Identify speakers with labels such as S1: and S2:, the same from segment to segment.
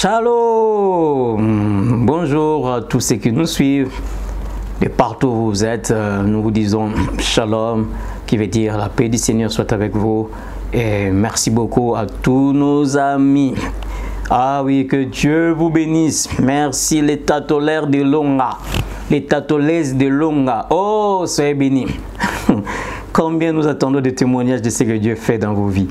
S1: Shalom. Bonjour à tous ceux qui nous suivent. De partout où vous êtes, nous vous disons Shalom, qui veut dire la paix du Seigneur soit avec vous. Et merci beaucoup à tous nos amis. Ah oui, que Dieu vous bénisse. Merci les tatolaires de Longa, les tatolaises de Longa. Oh, soyez bénis. Combien nous attendons des témoignages de ce que Dieu fait dans vos vies.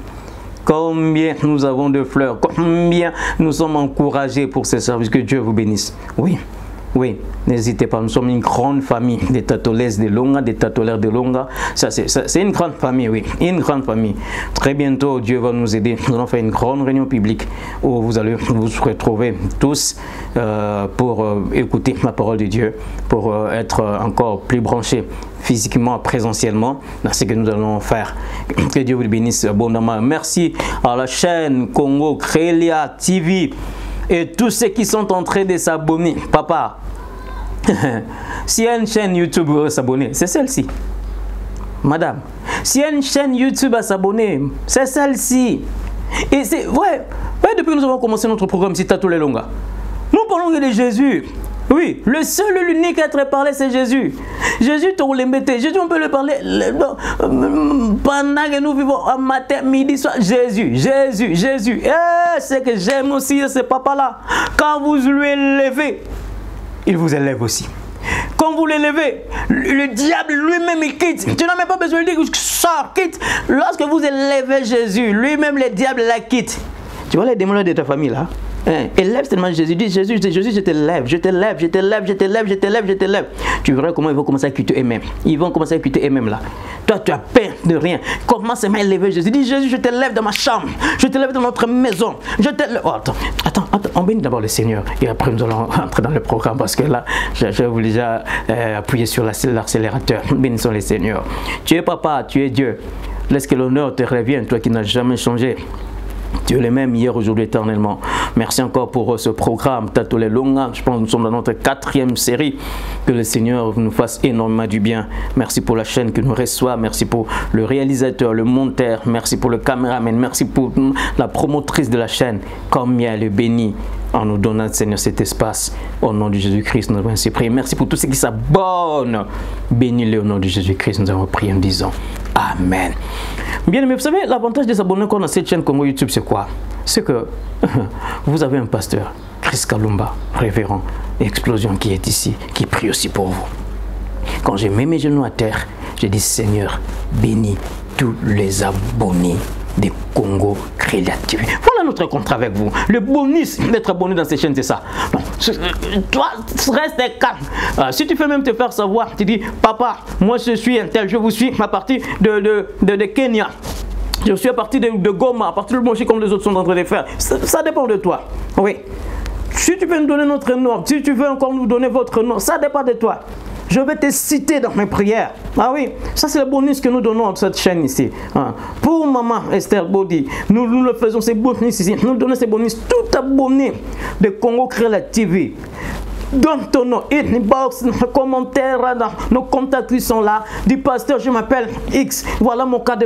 S1: Combien nous avons de fleurs, combien nous sommes encouragés pour ces services, que Dieu vous bénisse. Oui, oui, n'hésitez pas, nous sommes une grande famille, des tatolaises de Longa, des tatolaires de Longa. C'est une grande famille, oui, une grande famille. Très bientôt, Dieu va nous aider. Nous allons faire une grande réunion publique où vous allez vous retrouver tous pour écouter la parole de Dieu, pour être encore plus branchés physiquement, présentiellement, dans ce que nous allons faire. Que Dieu vous bénisse abondamment. Merci à la chaîne Congo Crélia TV et tous ceux qui sont en train de s'abonner. Papa, s'il y a une chaîne YouTube où s'abonner, c'est celle-ci. Madame, s'il y a une chaîne YouTube à s'abonner, c'est celle-ci. Et c'est vrai, depuis que nous avons commencé notre programme Tatou les Longa, nous parlons de Jésus. Oui, le seul et l'unique à être parlé, c'est Jésus. Jésus, Jésus, on peut le parler pendant que nous vivons à matin, midi, soir. Jésus, Jésus, Jésus. Et ce que j'aime aussi, ce papa-là. Quand vous lui élevez, il vous élève aussi. Quand vous l'élevez, le diable lui-même il quitte. Tu n'as même pas besoin de dire que ça quitte. Lorsque vous élevez Jésus, lui-même le diable la quitte. Tu vois les démons de ta famille là? Élève seulement Jésus, dis Jésus, je t'élève, je t'élève, je t'élève, je t'élève, je t'élève, je t'élève. Tu verras comment ils vont commencer à quitter eux-mêmes. Ils vont commencer à quitter eux-mêmes là. Toi, tu as peur de rien. Commence à élever Jésus. Dis Jésus, je t'élève dans ma chambre, je t'élève dans notre maison. Je t'élève. Oh, attends, on bénit d'abord le Seigneur et après nous allons entrer dans le programme parce que là, je voulais déjà appuyer sur l'accélérateur. Bénissons le Seigneur. Tu es papa, tu es Dieu. Laisse que l'honneur te revienne, toi qui n'as jamais changé. Tu es le même hier, aujourd'hui, éternellement. Merci encore pour ce programme Tatou les Longa. Je pense que nous sommes dans notre 4e série. Que le Seigneur nous fasse énormément du bien. Merci pour la chaîne que nous reçoit. Merci pour le réalisateur, le monteur. Merci pour le caméraman. Merci pour la promotrice de la chaîne. Combien elle est bénie en nous donnant, Seigneur, cet espace. Au nom de Jésus-Christ, nous avons ainsi prié. Merci pour tous ceux qui s'abonnent. Bénis-les au nom de Jésus-Christ. Nous avons prié en disant Amen. Bien aimé, vous savez, l'avantage des abonnés qu'on a cette chaîne Congo YouTube, c'est quoi? C'est que vous avez un pasteur, Chris Kalumba, révérend, Explosion, qui est ici, qui prie aussi pour vous. Quand j'ai mis mes genoux à terre, j'ai dit Seigneur, bénis tous les abonnés de Congo Crélia TV. Voilà notre contrat avec vous. Le bonus d'être abonné dans ces chaînes, c'est ça. Non, toi, reste calme. Si tu fais même te faire savoir, tu dis, papa, moi je suis un tel, je vous suis à partir de Kenya. Je suis à partir de Goma, à partir de Moshi comme les autres sont en train de faire. Ça dépend de toi. Oui. Si tu veux nous donner notre nom, si tu veux encore nous donner votre nom, ça dépend de toi. Je vais te citer dans mes prières. Ah oui, ça c'est le bonus que nous donnons à cette chaîne ici. Pour maman Esther Bodi, nous le faisons ces bonus ici. Nous donnons ces bonus tout abonné de Congo Crélia TV. Donne ton nom, inbox, nos commentaires, nos contacts qui sont là. Du pasteur, je m'appelle X, voilà mon cas,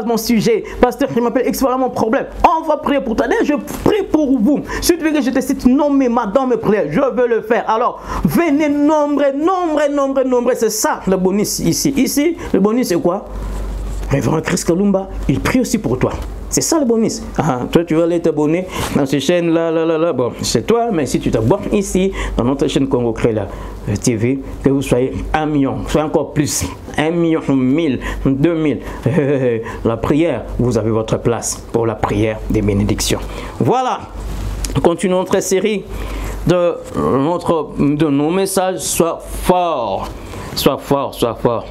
S1: mon sujet. Pasteur, je m'appelle X, voilà mon problème. On va prier pour toi. Je prie pour vous. Si tu veux que je te cite nommément dans mes prières, je veux le faire. Alors, venez nombreux. C'est ça le bonus ici. Ici, le bonus c'est quoi? Révérend Chris Kalumba, il prie aussi pour toi. C'est ça le bonus. Toi, tu vas aller t'abonner dans ces chaînes-là. Bon, c'est toi, mais si tu t'abonnes ici, dans notre chaîne Congo Crélia TV, que vous soyez 1 million, soit encore plus, 1 million, 1000, 2000. La prière, vous avez votre place pour la prière des bénédictions. Voilà. Continuons notre série de nos messages. Sois fort. Sois fort, sois fort.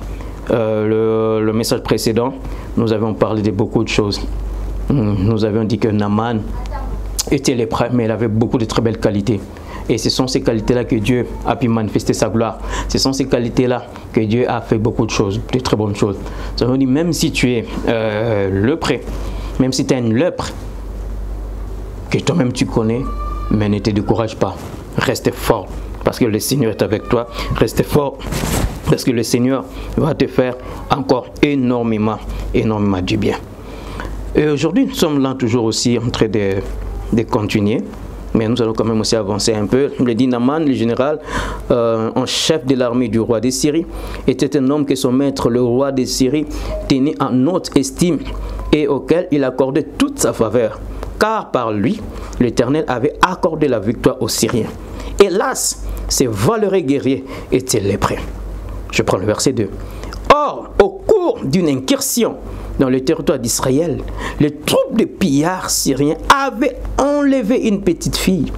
S1: Le message précédent, nous avons parlé de beaucoup de choses. Nous avions dit que Naaman était lépreux, mais il avait beaucoup de très belles qualités. Et ce sont ces qualités-là que Dieu a pu manifester sa gloire. Ce sont ces qualités-là que Dieu a fait beaucoup de choses, de très bonnes choses. Nous avons dit, même si tu es lépreux, même si tu as une lèpre, que toi-même tu connais, mais ne te décourage pas. Reste fort, parce que le Seigneur est avec toi. Reste fort, parce que le Seigneur va te faire encore énormément du bien. Et aujourd'hui, nous sommes là toujours aussi en train de continuer Mais nous allons quand même aussi avancer un peu. Le dit Naaman, le général en chef de l'armée du roi de Syrie, était un homme que son maître, le roi de Syrie, tenait en haute estime et auquel il accordait toute sa faveur. Car par lui, l'Éternel avait accordé la victoire aux Syriens. Hélas, ces valeureux guerriers étaient lépreux. Je prends le verset 2. Or, au cours d'une incursion dans le territoire d'Israël, les troupes de pillards syriens avaient enlevé une petite fille.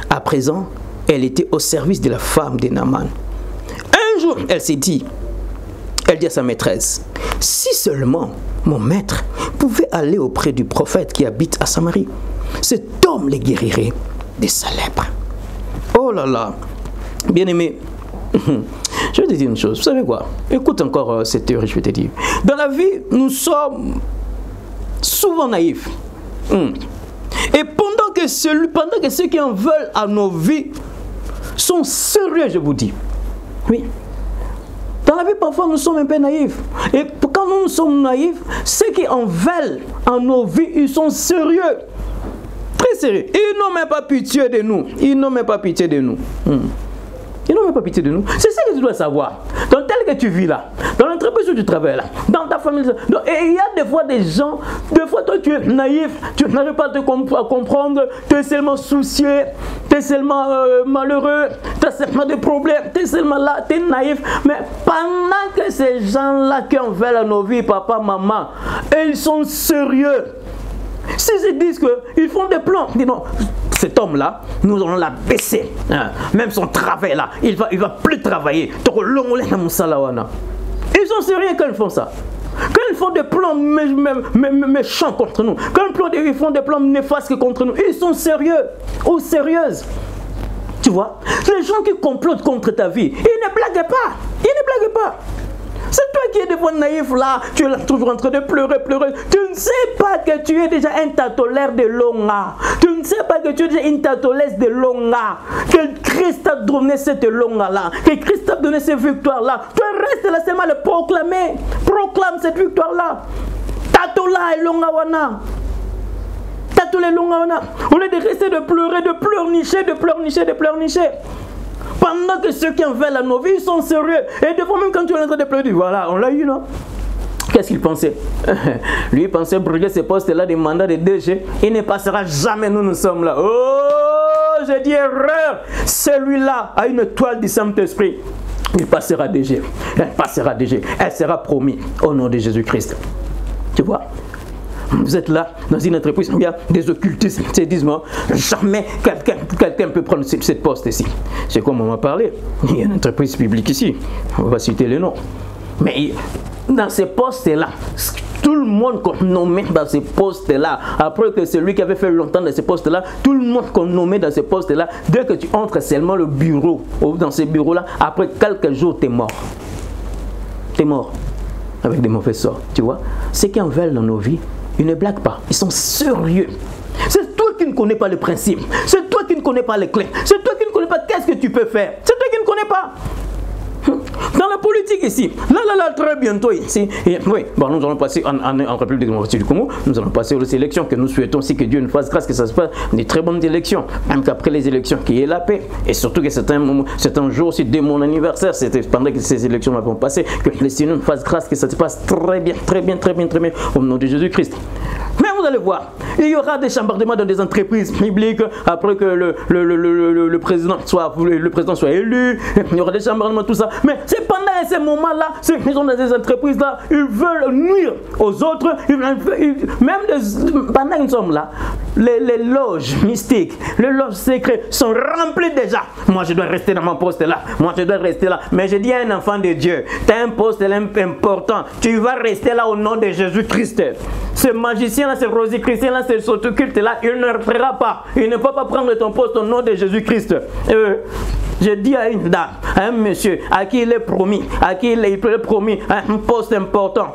S1: À présent, elle était au service de la femme de Naaman. Un jour, elle dit à sa maîtresse, « Si seulement mon maître pouvait aller auprès du prophète qui habite à Samarie, cet homme les guérirait de sa lèpre. » Oh là là, bien-aimé, je vais te dire une chose, vous savez quoi? Écoute encore cette théorie, je vais te dire. Dans la vie, nous sommes souvent naïfs. Et pendant que ceux qui en veulent à nos vies sont sérieux, je vous dis. Oui. Dans la vie, parfois, nous sommes un peu naïfs. Et quand nous sommes naïfs, ceux qui en veulent à nos vies, ils sont sérieux. Très sérieux. Ils n'ont même pas pitié de nous. Ils n'ont même pas pitié de nous. Ils n'ont même pas pitié de nous. C'est ça que tu dois savoir. Dans tel que tu vis là, dans l'entreprise où tu travailles là, dans ta famille. Et il y a des fois des gens, des fois toi tu es naïf, tu n'arrives pas à comprendre, tu es seulement soucieux, tu es seulement malheureux, tu as seulement des problèmes, tu es seulement là, tu es naïf. Mais pendant que ces gens-là qui en veulent à nos vies, papa, maman, ils sont sérieux. S'ils se disent qu'ils font des plans, dis non. Cet homme-là, nous allons la baisser. Même son travail là, il va plus travailler. Ils sont sérieux quand ils font ça. Quand ils font des plans méchants contre nous, quand ils font des plans néfastes contre nous, ils sont sérieux ou sérieuses. Tu vois, les gens qui complotent contre ta vie, ils ne blaguent pas. Ils ne blaguent pas. C'est toi qui es des fois naïf là, tu es là toujours en train de pleurer. Tu ne sais pas que tu es déjà un tatolaire de longa. Tu ne sais pas que tu es déjà une tatolaise de longa. Que Christ t'a donné cette longa là. Que Christ t'a donné cette victoire là. Tu restes là seulement à le proclamer. Proclame cette victoire là. Tatola et longa wana. Tatola et longa wana. Au lieu de rester de pleurer, de pleurnicher. Pendant que ceux qui en veulent à nos vies sont sérieux. Et des fois même quand tu es en train de pleurer, voilà, on l'a eu, non? Qu'est-ce qu'il pensait? Lui, il pensait brûler ce poste-là des mandats de DG. Il ne passera jamais, nous sommes là. Oh, j'ai dit erreur. Celui-là a une toile du Saint-Esprit. Il passera DG. Elle passera DG. Elle sera promise au nom de Jésus-Christ. Tu vois? Vous êtes là, dans une entreprise, il y a des occultistes, ils disent, jamais quelqu'un peut prendre cette poste ici. C'est comme on m'a parlé, il y a une entreprise publique ici, on va citer les noms. Mais dans ces postes-là, tout le monde qu'on nommait dans ces postes-là, après que celui qui avait fait longtemps dans ces postes-là, tout le monde qu'on nommait dans ces postes-là, dès que tu entres seulement le bureau, dans ces bureaux-là, après quelques jours, tu es mort. Tu es mort. Avec des mauvais sorts, tu vois. Ceux qui en veulent dans nos vies, ils ne blaguent pas, ils sont sérieux. C'est toi qui ne connais pas le principe. C'est toi qui ne connais pas les clés. C'est toi qui ne connais pas qu'est-ce que tu peux faire. C'est toi qui ne connais pas. Dans la politique ici, là, très bientôt ici, oui, bon, nous allons passer en République démocratique du Congo, nous allons passer aux élections que nous souhaitons aussi que Dieu nous fasse grâce, que ça se passe des très bonnes élections, même qu'après les élections, qu'il y ait la paix, et surtout que c'est un jour aussi dès mon anniversaire, c'était pendant que ces élections vont passer, que le Seigneur nous fasse grâce, que ça se passe très bien, au nom de Jésus-Christ. Mais vous allez voir, il y aura des chambardements dans des entreprises publiques après que le président soit élu, il y aura des chambardements, tout ça. Mais c'est pendant ces moments-là, ceux qui sont dans ces entreprises-là, ils veulent nuire aux autres, pendant qu'ils sont là, les loges mystiques, les loges secrètes sont remplies déjà. Moi, je dois rester dans mon poste là, moi, je dois rester là. Mais je dis à un enfant de Dieu, tu as un poste important, tu vas rester là au nom de Jésus-Christ. Ce magicien-là, ce rosichristien-là, ce occulte-là, il ne le fera pas. Il ne peut pas prendre ton poste au nom de Jésus-Christ. Je dis à une dame, à un monsieur, à qui il est promis, un poste important,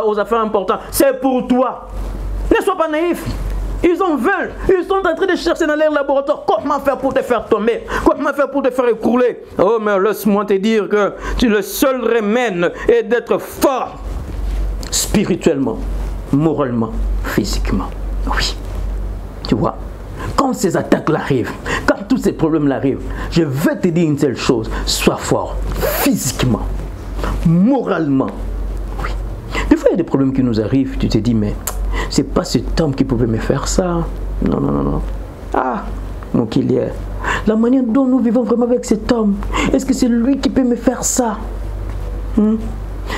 S1: aux affaires importantes, c'est pour toi. Ne sois pas naïf. Ils en veulent. Ils sont en train de chercher dans leur laboratoire comment faire pour te faire tomber, comment faire pour te faire écrouler. Oh, mais laisse-moi te dire que le seul remède est d'être fort spirituellement, moralement, physiquement. Oui. Tu vois, quand ces attaques-là arrivent, quand tous ces problèmes-là arrivent, je vais te dire une seule chose, sois fort, physiquement, moralement. Oui. Des fois, il y a des problèmes qui nous arrivent, tu te dis, mais c'est pas cet homme qui pouvait me faire ça. Non, non, non, non. Ah, mon Kilier, la manière dont nous vivons vraiment avec cet homme, est-ce que c'est lui qui peut me faire ça?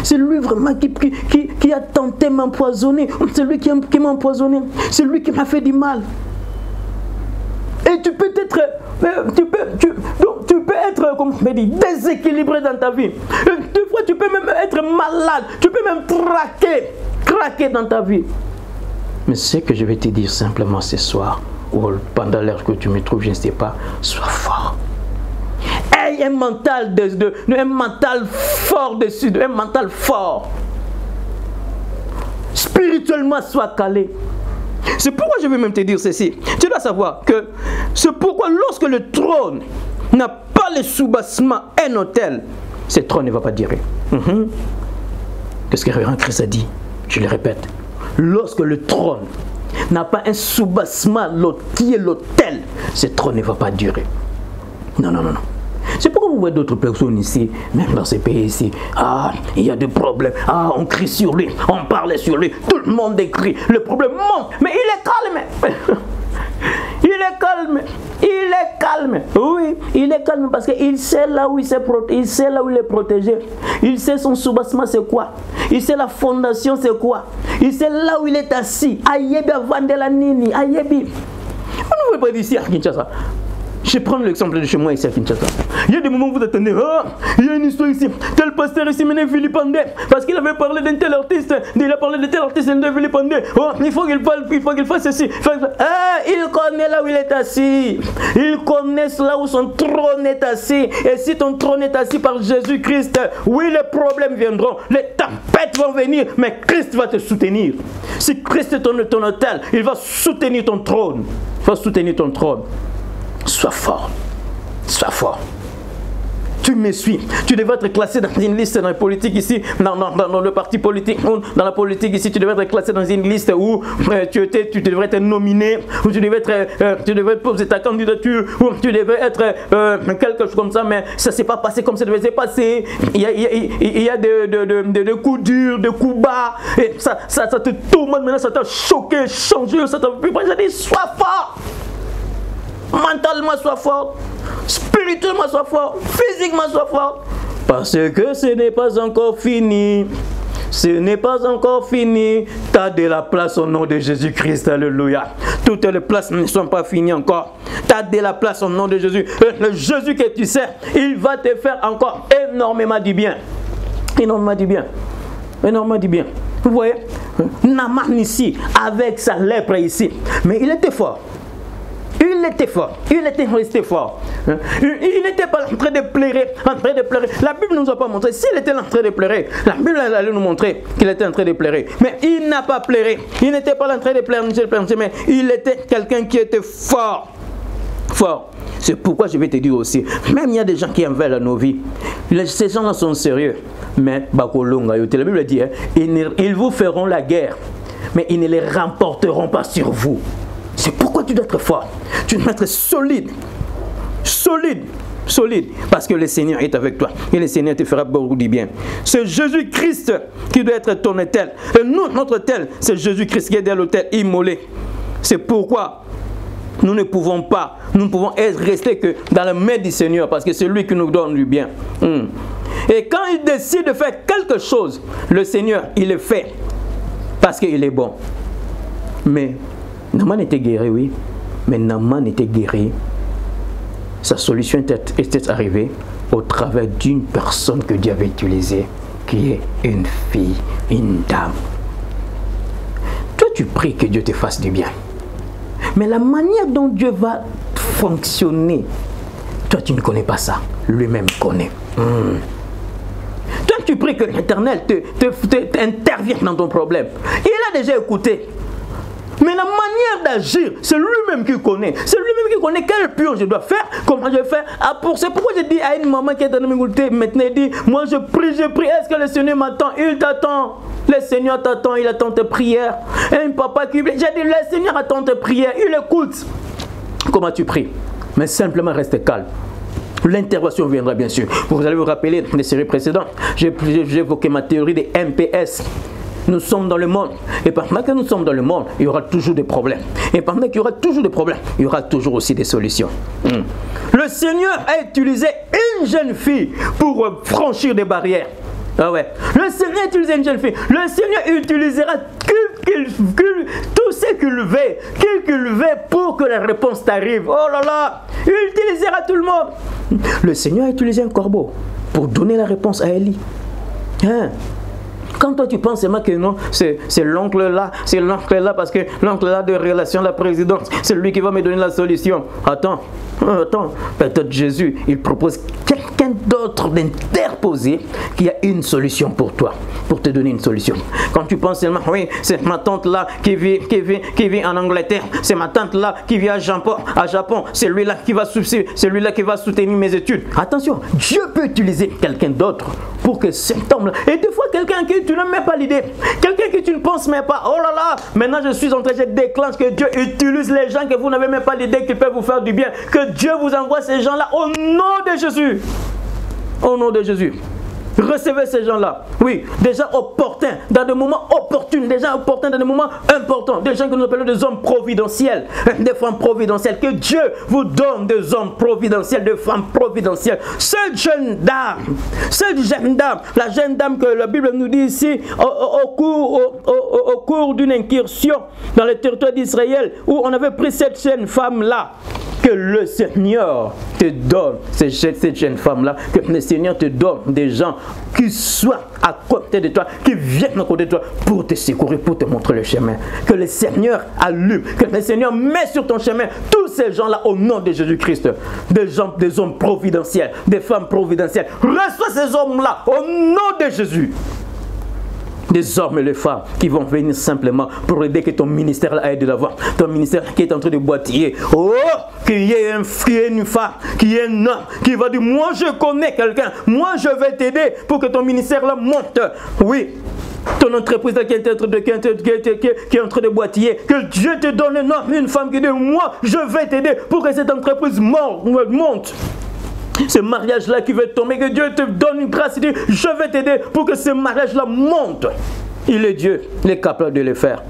S1: C'est lui vraiment qui a tenté de m'empoisonner. C'est lui qui m'a empoisonné. C'est lui qui m'a fait du mal. Et tu peux être, comme on dit, déséquilibré dans ta vie. Des fois, tu peux même être malade. Tu peux même craquer dans ta vie. Mais ce que je vais te dire simplement ce soir, ou pendant l'heure que tu me trouves, je ne sais pas, sois fort. Aie un mental, un mental fort dessus, un mental fort. Spirituellement, sois calé. C'est pourquoi je vais même te dire ceci. Tu dois savoir que c'est pourquoi lorsque le trône n'a pas le soubassement, un autel, ce trône ne va pas durer. Qu'est-ce que Révérend Christ a dit? Je le répète. Lorsque le trône n'a pas un soubassement qui est l'autel, ce trône ne va pas durer. Non, non, non, non. C'est pourquoi vous voyez d'autres personnes ici, même dans ces pays ici. Ah, il y a des problèmes. Ah, on crie sur lui, on parle sur lui. Tout le monde écrit. Le problème monte. Mais il est calme. Il est calme. Il est calme. Oui, il est calme parce qu'il sait là où il est protégé. Il sait son soubassement c'est quoi. Il sait la fondation c'est quoi. Il sait là où il est assis. Ayebi avant de la nini. Ayebi. On ne veut pas dire ici à Kinshasa. Je prends l'exemple de chez moi ici à Kinshasa. Il y a des moments où vous attendez, oh, il y a une histoire ici. Tel pasteur ici m'a vilipendé parce qu'il avait parlé d'un tel artiste. Il a parlé de tel artiste, il a vilipendé. Oh, il faut qu'il fasse ceci. Ah, il connaît là où il est assis. Il connaît là où son trône est assis. Et si ton trône est assis par Jésus-Christ, oui, les problèmes viendront. Les tempêtes vont venir, mais Christ va te soutenir. Si Christ est ton autel, il va soutenir ton trône. Il va soutenir ton trône. Sois fort. Sois fort. Tu me suis. Tu devrais être classé dans une liste dans la politique ici, dans le parti politique, dans la politique ici, tu devrais être classé dans une liste où tu devrais être nominé, où tu devrais poser ta candidature, où tu devrais être quelque chose comme ça, mais ça ne s'est pas passé comme ça devait se passer. Il y a des coups durs, des coups bas, et ça te tourmente maintenant, ça t'a choqué, changé, ça t'a fait pas. J'ai dit, sois fort. Mentalement sois fort, spirituellement sois fort, physiquement sois fort. Parce que ce n'est pas encore fini. Ce n'est pas encore fini. Tu as de la place au nom de Jésus-Christ. Alléluia. Toutes les places ne sont pas finies encore. Tu as de la place au nom de Jésus. Le Jésus que tu sais, il va te faire encore énormément du bien. Énormément du bien. Énormément du bien. Vous voyez, Naaman ici, avec sa lèpre ici, mais il était fort. Il était fort, il était resté fort. Il n'était pas en train de pleurer, La Bible ne nous a pas montré. S'il était en train de pleurer, la Bible allait nous montrer qu'il était en train de pleurer. Mais il n'a pas pleuré. Il n'était pas en train de pleurer, mais il était quelqu'un qui était fort. Fort. C'est pourquoi je vais te dire aussi, même il y a des gens qui en veulent nos vies. Ces gens-là sont sérieux. Mais Bakolonga, la Bible dit, ils vous feront la guerre, mais ils ne les remporteront pas sur vous. C'est pourquoi tu dois être fort. Tu dois être solide. Solide. Solide. Parce que le Seigneur est avec toi. Et le Seigneur te fera beaucoup du bien. C'est Jésus-Christ qui doit être ton autel. Et nous, notre autel, c'est Jésus-Christ qui est dans l'autel immolé. C'est pourquoi nous ne pouvons rester que dans la main du Seigneur. Parce que c'est lui qui nous donne du bien. Et quand il décide de faire quelque chose, le Seigneur, il le fait. Parce qu'il est bon. Mais Naaman était guéri, oui. Mais Naaman était guéri. Sa solution était arrivée au travers d'une personne que Dieu avait utilisée, qui est une fille, une dame. Toi, tu pries que Dieu te fasse du bien. Mais la manière dont Dieu va fonctionner, toi, tu ne connais pas ça. Lui-même connaît. Toi, tu pries que l'Éternel t'intervienne dans ton problème. Il a déjà écouté. Mais la manière d'agir, c'est lui-même qui connaît. C'est lui-même qui connaît quel pion je dois faire, comment je vais faire. C'est pourquoi je dis à une maman qui est en train de m'écouter maintenant, elle dit, moi je prie, est-ce que le Seigneur m'attend? Il t'attend. Le Seigneur t'attend, il attend tes prières. Et un papa qui dit, j'ai dit, le Seigneur attend tes prières, il écoute. Comment tu pries? Mais simplement reste calme. L'intervention viendra bien sûr. Vous allez vous rappeler des séries précédentes. J'ai évoqué ma théorie des MPS. Nous sommes dans le monde. Et pendant que nous sommes dans le monde, il y aura toujours des problèmes. Et pendant qu'il y aura toujours des problèmes, il y aura toujours aussi des solutions. Le Seigneur a utilisé une jeune fille pour franchir des barrières. Ah ouais. Le Seigneur a utilisé une jeune fille. Le Seigneur utilisera tout ce qu'il veut pour que la réponse t'arrive. Oh là là. Il utilisera tout le monde. Le Seigneur a utilisé un corbeau pour donner la réponse à Élie. Hein? Quand toi tu penses seulement que non, c'est l'oncle là, parce que l'oncle là de relation à la présidence, c'est lui qui va me donner la solution. Attends, peut-être Jésus, il propose quelqu'un d'autre d'interposer qui a une solution pour toi, pour te donner une solution. Quand tu penses seulement, oui, c'est ma tante là qui vit en Angleterre, c'est ma tante là qui vit à Japon, c'est lui là qui va soutenir mes études. Attention, Dieu peut utiliser quelqu'un d'autre pour que cet homme là, et des fois quelqu'un qui tu n'as même pas l'idée, quelqu'un que tu ne penses même pas, oh là là, maintenant je déclenche que Dieu utilise les gens que vous n'avez même pas l'idée qu'ils peuvent vous faire du bien, que Dieu vous envoie ces gens-là au nom de Jésus. Au nom de Jésus. Recevez ces gens-là. Oui, des gens opportuns, dans des moments opportuns, des gens opportuns dans des moments importants, des gens que nous appelons des hommes providentiels, des femmes providentielles. Que Dieu vous donne des hommes providentiels, des femmes providentielles. Cette jeune dame, la jeune dame que la Bible nous dit ici, au cours d'une incursion dans le territoire d'Israël, où on avait pris cette jeune femme-là, que le Seigneur te donne, cette jeune femme-là, que le Seigneur te donne des gens qui soient à côté de toi, qui viennent à côté de toi pour te secourir, pour te montrer le chemin. Que le Seigneur allume, que le Seigneur met sur ton chemin tous ces gens-là au nom de Jésus-Christ. Des hommes providentiels, des femmes providentielles. Reçois ces hommes-là au nom de Jésus. Des hommes et les femmes qui vont venir simplement pour aider que ton ministère aille de l'avant. Ton ministère qui est en train de boitiller. Oh, qu'il y ait une femme, qu'il y ait un homme qui va dire, moi je connais quelqu'un, moi je vais t'aider pour que ton ministère là monte. Oui. Ton entreprise là qui est en train de boitiller, que Dieu te donne un homme, une femme qui dit, moi je vais t'aider pour que cette entreprise monte. Ce mariage-là qui veut tomber, que Dieu te donne une grâce, il dit, je vais t'aider pour que ce mariage-là monte. Il est Dieu, il est capable de le faire.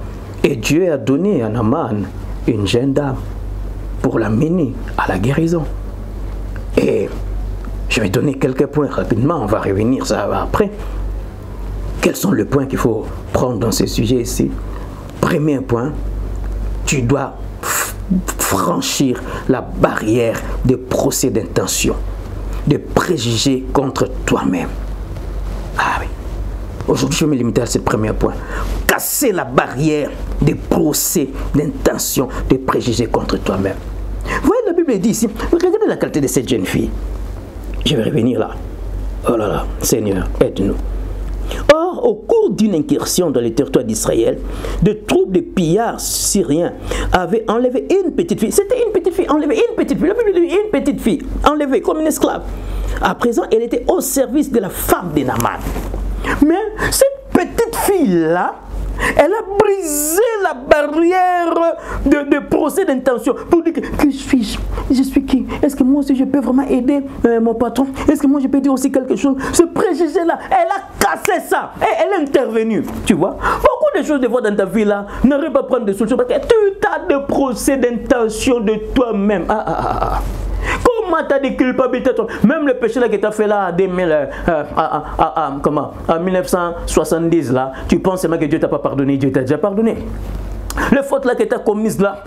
S1: Et Dieu a donné à Naaman une jeune dame pour l'amener à la guérison. Et je vais donner quelques points rapidement, on va revenir ça après. Quels sont les points qu'il faut prendre dans ce sujet ici? Premier point, tu dois franchir la barrière des procès d'intention, de préjugés contre toi-même. Ah oui. Aujourd'hui, je vais me limiter à ce premier point. Casser la barrière des procès d'intention, de préjugés contre toi-même. Vous voyez, la Bible dit ici, regardez la qualité de cette jeune fille. Je vais revenir là. Oh là là, Seigneur, aide-nous. Or, au cours d'une incursion dans les territoires d'Israël, de troupes de pillards syriens avaient enlevé une petite fille. C'était une petite fille, enlevée, une petite fille. La Bible dit une petite fille, enlevée comme une esclave. À présent, elle était au service de la femme de Naaman. Mais cette petite fille-là, elle a brisé la barrière de procès d'intention pour dire que suis-je? Je suis qui? Est-ce que moi aussi je peux vraiment aider mon patron? Est-ce que moi je peux dire aussi quelque chose? Ce préjugé-là, elle a cassé ça et elle est intervenue. Tu vois? Beaucoup de choses de fois dans ta vie là, n'arrive pas à prendre des solutions parce que tu as des procès d'intention de toi-même. Comment tu as des culpabilités? Même le péché là que tu as fait là en 1970 là, tu penses seulement que Dieu t'a pas pardonné, Dieu t'a déjà pardonné. Les fautes là que tu as commises là,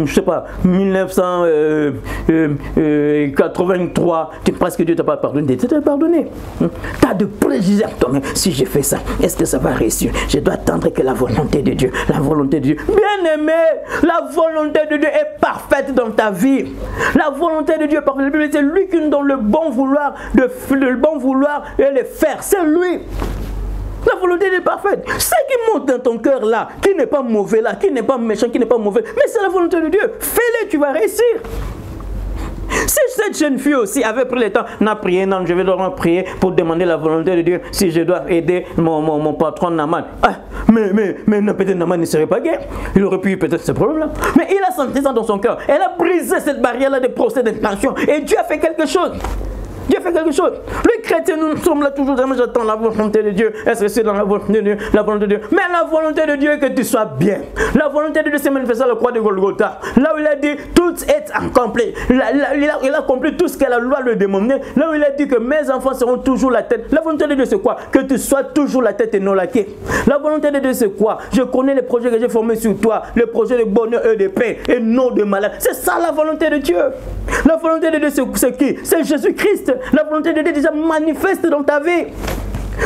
S1: je sais pas, 1983, tu penses que Dieu t'a pas pardonné, Dieu t'a pardonné. Tu as de préjugés. Si je fais ça, est-ce que ça va réussir? Je dois attendre que la volonté de Dieu, bien aimé, la volonté de Dieu est parfaite dans ta vie. La volonté de Dieu est parfaite. La Bible dit, c'est lui qui nous donne le bon vouloir et le faire. C'est lui. La volonté est parfaite. Ce qui monte dans ton cœur là, qui n'est pas mauvais là, qui n'est pas méchant, qui n'est pas mauvais, mais c'est la volonté de Dieu. Fais-le, tu vas réussir. Si cette jeune fille aussi avait pris le temps, n'a prié, non, je vais leur prier pour demander la volonté de Dieu si je dois aider mon patron Naman. Ah, mais peut-être Naman ne serait pas gay. Il aurait pu peut-être ce problème-là. Mais il a senti ça dans son cœur. Elle a brisé cette barrière-là de procès d'intention. Et Dieu a fait quelque chose. Dieu fait quelque chose. Les chrétiens, nous sommes là toujours. J'attends la volonté de Dieu. Est-ce que c'est dans la volonté de Dieu? La volonté de Dieu. Mais la volonté de Dieu est que tu sois bien. La volonté de Dieu s'est manifestée à la croix de Golgotha. Là où il a dit tout est accompli. Il a accompli tout ce que la loi lui demandait. Là où il a dit que mes enfants seront toujours la tête. La volonté de Dieu c'est quoi? Que tu sois toujours la tête et non la queue. La volonté de Dieu c'est quoi? Je connais les projets que j'ai formés sur toi. Le projet de bonheur et de paix et non de malheur. C'est ça la volonté de Dieu. La volonté de Dieu c'est qui? C'est Jésus-Christ. La volonté de Dieu est déjà manifeste dans ta vie.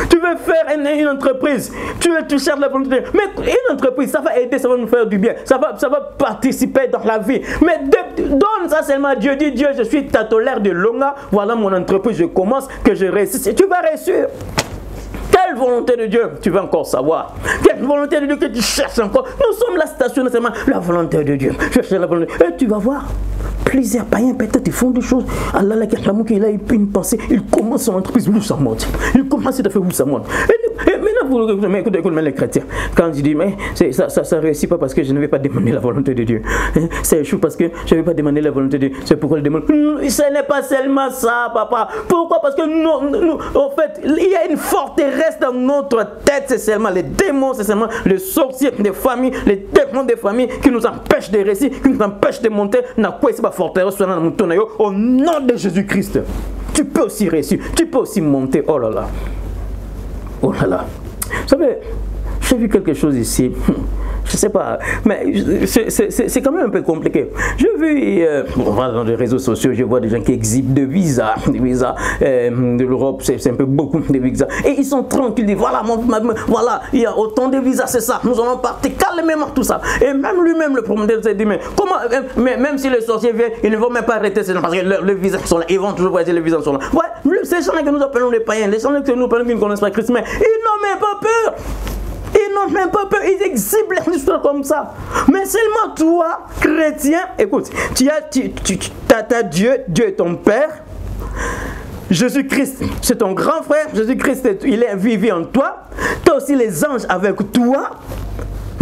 S1: Tu veux faire une entreprise, tu cherches la volonté de Dieu. Mais une entreprise, ça va aider, ça va nous faire du bien. Ça va participer dans la vie. Mais donne ça seulement à Dieu. Dis Dieu, je suis titulaire de Longa. Voilà mon entreprise, je commence, que je réussisse. Tu vas réussir. Quelle volonté de Dieu tu veux encore savoir? Quelle volonté de Dieu que tu cherches encore? Nous sommes là stationnés seulement. La volonté de Dieu. Cherche la volonté. Et tu vas voir. Plusieurs païens, peut-être, ils font des choses. Allah, l'amour qu'il a une pensée, il commence son entreprise, où ça monte. Il commence à faire où ça monte. Et maintenant, écoutez les chrétiens. Quand je dis, mais ça ne réussit pas parce que je ne vais pas demander la volonté de Dieu. C'est échoué parce que je ne vais pas demander la volonté de Dieu. C'est pourquoi je demande. Ce n'est pas seulement ça, papa. Pourquoi? Parce que nous, en fait, il y a une forteresse dans notre tête. C'est seulement les démons, c'est seulement les sorciers des familles, les démons des familles qui nous empêchent de réussir, qui nous empêchent de monter. Au nom de Jésus-Christ, tu peux aussi réussir, tu peux aussi monter. Oh là là, oh là là. Vous savez, j'ai vu quelque chose ici. Je sais pas, mais c'est quand même un peu compliqué. J'ai vu, dans les réseaux sociaux, je vois des gens qui exhibent des visas de l'Europe, c'est un peu beaucoup de visas. Et ils sont tranquilles, ils disent, voilà, il y a autant de visas, c'est ça, nous allons partir calmement, tout ça. Et même lui-même, le promoteur s'est dit, mais comment, même si les sorciers viennent, ils ne vont même pas arrêter ces gens, parce que les visas sont là, ils vont toujours voyager, les visas sont là. Ouais, ces gens que nous appelons les païens, les gens que nous appelons qui ne connaissent pas Christ, mais ils n'ont même pas peur. Ils n'ont même pas peur, ils exhibent l'histoire comme ça. Mais seulement toi, chrétien, écoute, tu as Dieu, Dieu est ton Père. Jésus-Christ, c'est ton grand frère. Jésus-Christ, il est vivant en toi. Tu as aussi les anges avec toi.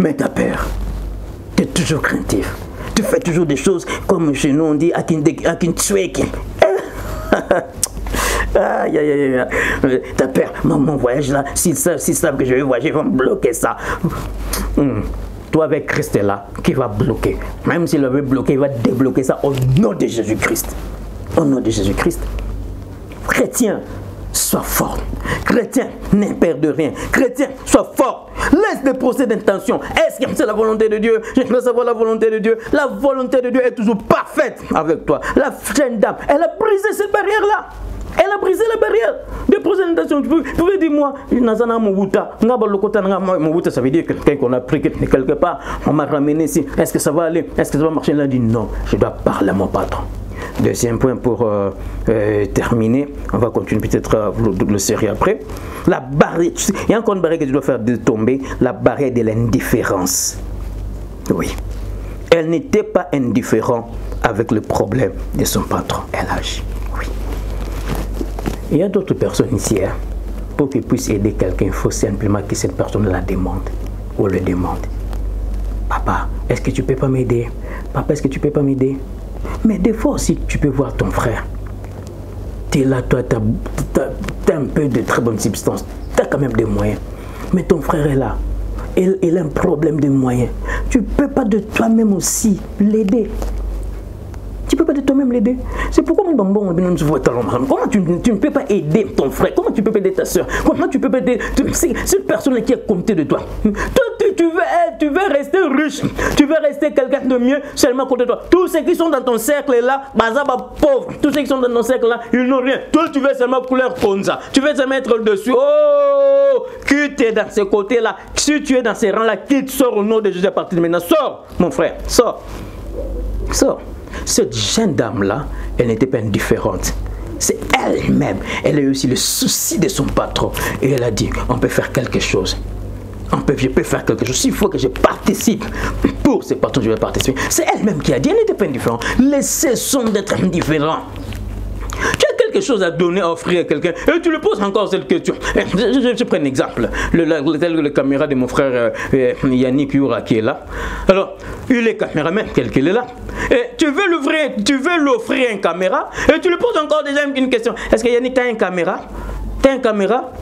S1: Mais tu as peur. Tu es toujours craintif. Tu fais toujours des choses comme chez nous on dit à aïe, aïe, aïe. T'as peur, mon voyage là, s'ils savent que je vais voyager, ils vont bloquer ça. Toi avec Christ est là, qui va bloquer. Même s'il avait bloqué, il va débloquer ça au nom de Jésus-Christ. Au nom de Jésus-Christ. Chrétien, sois fort. Chrétien, n'aie peur de rien. Chrétien, sois fort. Laisse des procès d'intention. Est-ce que c'est la volonté de Dieu? Je veux savoir la volonté de Dieu. La volonté de Dieu est toujours parfaite avec toi. La jeune dame, elle a brisé cette barrière-là. Elle a brisé la barrière de présentation. Tu pouvais dire, moi, ça veut dire que quelqu'un qu'on a pris quelque part, on m'a ramené ici. Est-ce que ça va aller? Est-ce que ça va marcher? Elle a dit non, je dois parler à mon patron. Deuxième point pour terminer, on va continuer peut-être le série après. La barrière, il y a encore une barrière que tu dois faire tomber, la barrière de l'indifférence. Oui. Elle n'était pas indifférente avec le problème de son patron. Elle agit. Oui. Il y a d'autres personnes ici. Hein. Pour qu'ils puissent aider quelqu'un, il faut simplement que cette personne la demande ou le demande. Papa, est-ce que tu peux pas m'aider? Papa, est-ce que tu peux pas m'aider? Mais des fois aussi, tu peux voir ton frère. Tu es là, toi, tu as un peu de très bonne substance. Tu as quand même des moyens. Mais ton frère est là. Il a un problème de moyens. Tu ne peux pas de toi-même aussi l'aider. Tu ne peux pas de toi-même l'aider. C'est pourquoi comment tu ne peux pas aider ton frère? Comment tu peux aider ta soeur? Comment tu peux aider cette personne qui est comptée de toi? Tu veux rester riche. Tu veux rester quelqu'un de mieux seulement côté de toi. Tous ceux qui sont dans ton cercle là, pauvres. Tous ceux qui sont dans ton cercle là, ils n'ont rien. Toi, tu veux seulement couleur Ponza. Tu veux seulement être dessus. Oh, quitte dans ce côté là. Si tu es dans ces rangs là, quitte, sors au nom de Jésus à partir de maintenant. Sors, mon frère, sors. Sors. Cette jeune dame-là, elle n'était pas indifférente. C'est elle-même. Elle a eu aussi le souci de son patron. Et elle a dit, on peut faire quelque chose. je peux faire quelque chose. S'il faut que je participe pour ces patrons, je vais participer. C'est elle-même qui a dit, elle n'était pas indifférente. Cessons d'être indifférents. Tu as quelque chose à donner, à offrir à quelqu'un, et tu lui poses encore cette question. Je prends un exemple. Le caméra de mon frère Yannick Youra qui est là. Alors, il est caméraman, qu'il est là. Et tu veux l'offrir une caméra, et tu lui poses encore déjà une question. Est-ce que Yannick, tu as une caméra? Tu as une caméra?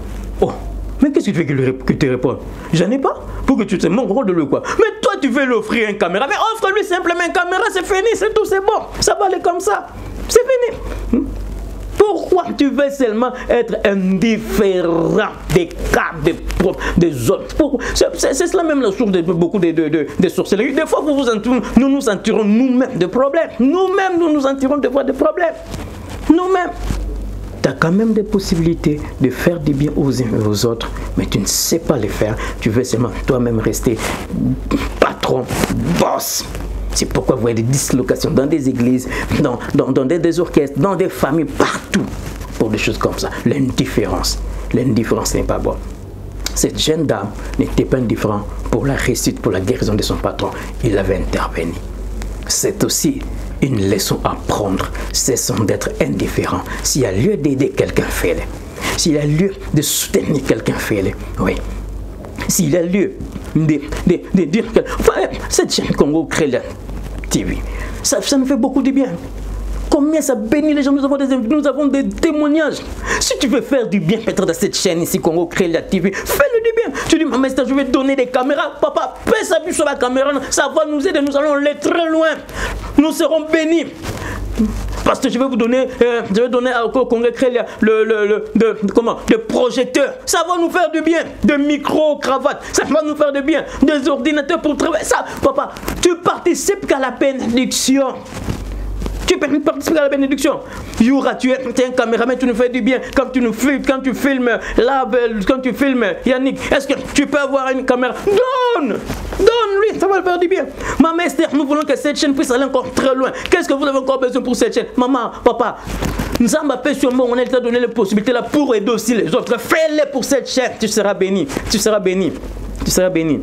S1: Oh, mais qu'est-ce que tu veux qu'il te réponde? J'en ai pas. Pour que tu te mon rôle de le quoi. Mais toi, tu veux l'offrir une caméra. Mais offre-lui simplement une caméra, c'est fini, c'est tout, c'est bon. Ça va aller comme ça. C'est fini. Pourquoi tu veux seulement être indifférent des cas des autres? C'est cela même la source de beaucoup de sorcelleries. Des fois, nous nous en tirons nous-mêmes de problèmes. Nous-mêmes, nous nous en tirons des fois de problèmes. Nous-mêmes. Tu as quand même des possibilités de faire du bien aux uns et aux autres, mais tu ne sais pas les faire. Tu veux seulement toi-même rester patron, boss. C'est pourquoi vous voyez des dislocations dans des églises, dans des orchestres, dans des familles, partout, pour des choses comme ça. L'indifférence n'est pas bon. Cette jeune dame n'était pas indifférente pour la réussite, pour la guérison de son patron. Il avait intervenu. C'est aussi une leçon à prendre. Cessons d'être indifférents. S'il y a lieu d'aider quelqu'un, fais-le. S'il y a lieu de soutenir quelqu'un, fais-le. Oui. S'il y a lieu de dire que enfin, cette chaîne Congo Créole TV, ça nous fait beaucoup de bien. Combien ça bénit les gens, nous avons des témoignages. Si tu veux faire du bien peut-être dans cette chaîne ici, Congo Créole TV, fais-le du bien. Tu dis, maman, je vais donner des caméras. Papa, paie sa vue sur la caméra, ça va nous aider, nous allons aller très loin. Nous serons bénis. Parce que je vais vous donner, au Congrès Créole le projecteur. Ça va nous faire du bien. Des micro-cravates, ça va nous faire du bien. Des ordinateurs pour travailler. Ça, papa, tu participes qu'à la bénédiction. Tu peux participer à la bénédiction. Youra, tu es un caméraman, tu nous fais du bien. Quand tu filmes Yannick, est-ce que tu peux avoir une caméra? Donne-lui, ça va le faire du bien. Maman Esther, nous voulons que cette chaîne puisse aller encore très loin. Qu'est-ce que vous avez encore besoin pour cette chaîne? Maman, papa, nous avons appelé sur moi, on a donné les possibilités là pour aider aussi les autres. Fais-les pour cette chaîne, tu seras béni. Tu seras béni. Tu seras béni.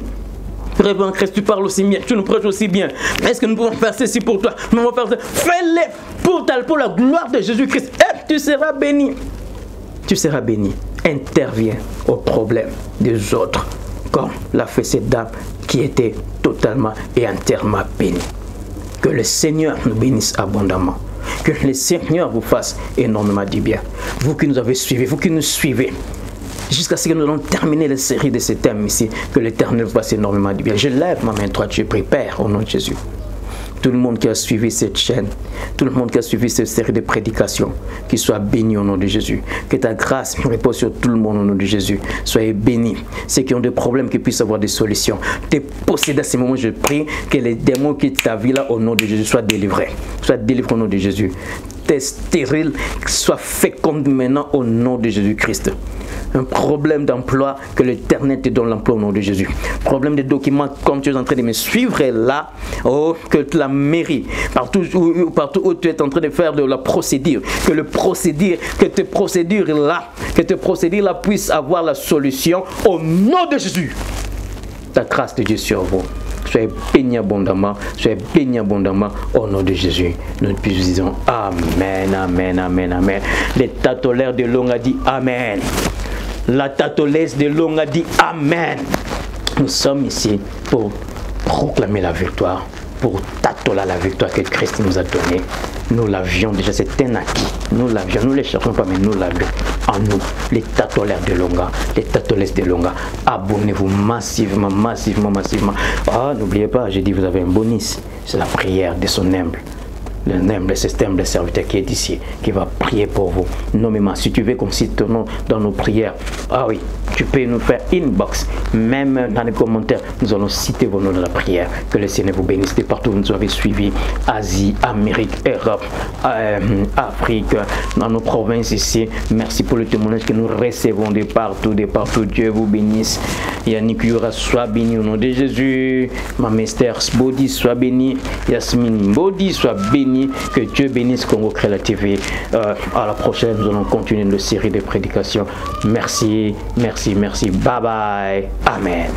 S1: Révérend Christ, tu parles aussi bien, tu nous prêches aussi bien. Est-ce que nous pouvons faire ceci pour toi? Nous pouvons faire ceci. Fais-les pour la gloire de Jésus-Christ. Et tu seras béni. Tu seras béni. Interviens aux problèmes des autres, comme l'a fait cette dame qui était totalement et entièrement bénie. Que le Seigneur nous bénisse abondamment. Que le Seigneur vous fasse énormément du bien. Vous qui nous avez suivis, vous qui nous suivez, jusqu'à ce que nous allons terminer la série de ces thèmes ici, que l'Éternel vous fasse énormément du bien. Je lève ma main droite, je prie, Père, au nom de Jésus. Tout le monde qui a suivi cette chaîne, tout le monde qui a suivi cette série de prédications, qu'il soit béni au nom de Jésus. Que ta grâce repose sur tout le monde au nom de Jésus. Soyez bénis. Ceux qui ont des problèmes, qu'ils puissent avoir des solutions. Tes possédés à ce moment, je prie que les démons qui ta vie là, au nom de Jésus, soient délivrés. Soient délivrés au nom de Jésus. Tes stériles soient fécondes maintenant au nom de Jésus-Christ. Un problème d'emploi, que l'Éternel te donne l'emploi au nom de Jésus. Problème de documents, comme tu es en train de me suivre là, oh, que la mairie, partout où tu es en train de faire de la procédure, que tes procédures là puissent avoir la solution au nom de Jésus. Ta grâce de Dieu sur vous. Soyez bénis abondamment, au nom de Jésus. Nous disons Amen, Amen, Amen, Amen. Les tatolaires de Long a dit Amen. La tatolaise de Long a dit Amen. Nous sommes ici pour proclamer la victoire, pour tatoler la victoire que Christ nous a donnée. Nous l'avions déjà, c'est un acquis. Nous l'avions, nous ne les cherchons pas, mais nous l'avions en nous. Les tatolaires de Longa, les tatolaises de Longa. Abonnez-vous massivement. Ah, n'oubliez pas, j'ai dit, vous avez un bonus. C'est la prière de son humble. Le système de serviteur qui est ici, qui va prier pour vous. Nommément, si tu veux qu'on cite ton nom dans nos prières, ah oui, tu peux nous faire inbox, même dans les commentaires, nous allons citer vos noms dans la prière. Que le Seigneur vous bénisse de partout où vous nous avez suivis, Asie, Amérique, Europe, Afrique, dans nos provinces ici. Merci pour le témoignage que nous recevons de partout. Dieu vous bénisse. Yannick Youra, sois béni au nom de Jésus. Maman Esther Bodi, sois béni. Yasmine Bodi, sois béni bénit. Que Dieu bénisse Congo Créole TV. À la prochaine, nous allons continuer notre série de prédications. Merci, merci, merci. Bye bye. Amen.